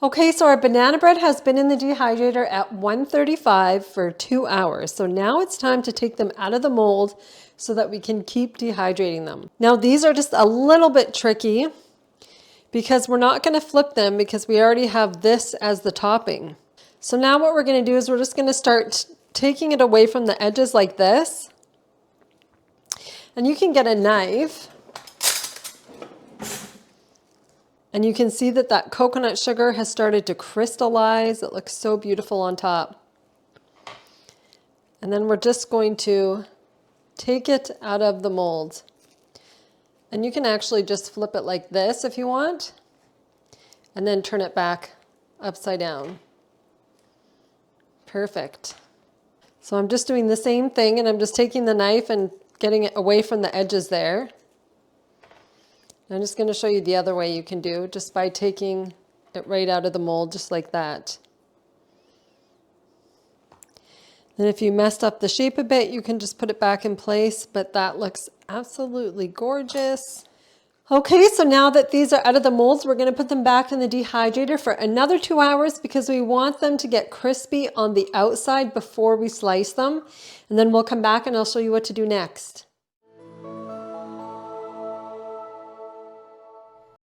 Okay, so our banana bread has been in the dehydrator at 135 for 2 hours. So now it's time to take them out of the mold so that we can keep dehydrating them. Now these are just a little bit tricky because we're not going to flip them because we already have this as the topping. So now what we're going to do is we're just going to start taking it away from the edges like this. And you can get a knife. And you can see that that coconut sugar has started to crystallize. It looks so beautiful on top. And then we're just going to take it out of the mold. And you can actually just flip it like this if you want, and then turn it back upside down. Perfect. So I'm just doing the same thing, and I'm just taking the knife and getting it away from the edges there. I'm just going to show you the other way you can do, just by taking it right out of the mold, just like that. And if you messed up the shape a bit, you can just put it back in place, but that looks absolutely gorgeous. Okay, so now that these are out of the molds, we're going to put them back in the dehydrator for another 2 hours because we want them to get crispy on the outside before we slice them. And then we'll come back and I'll show you what to do next.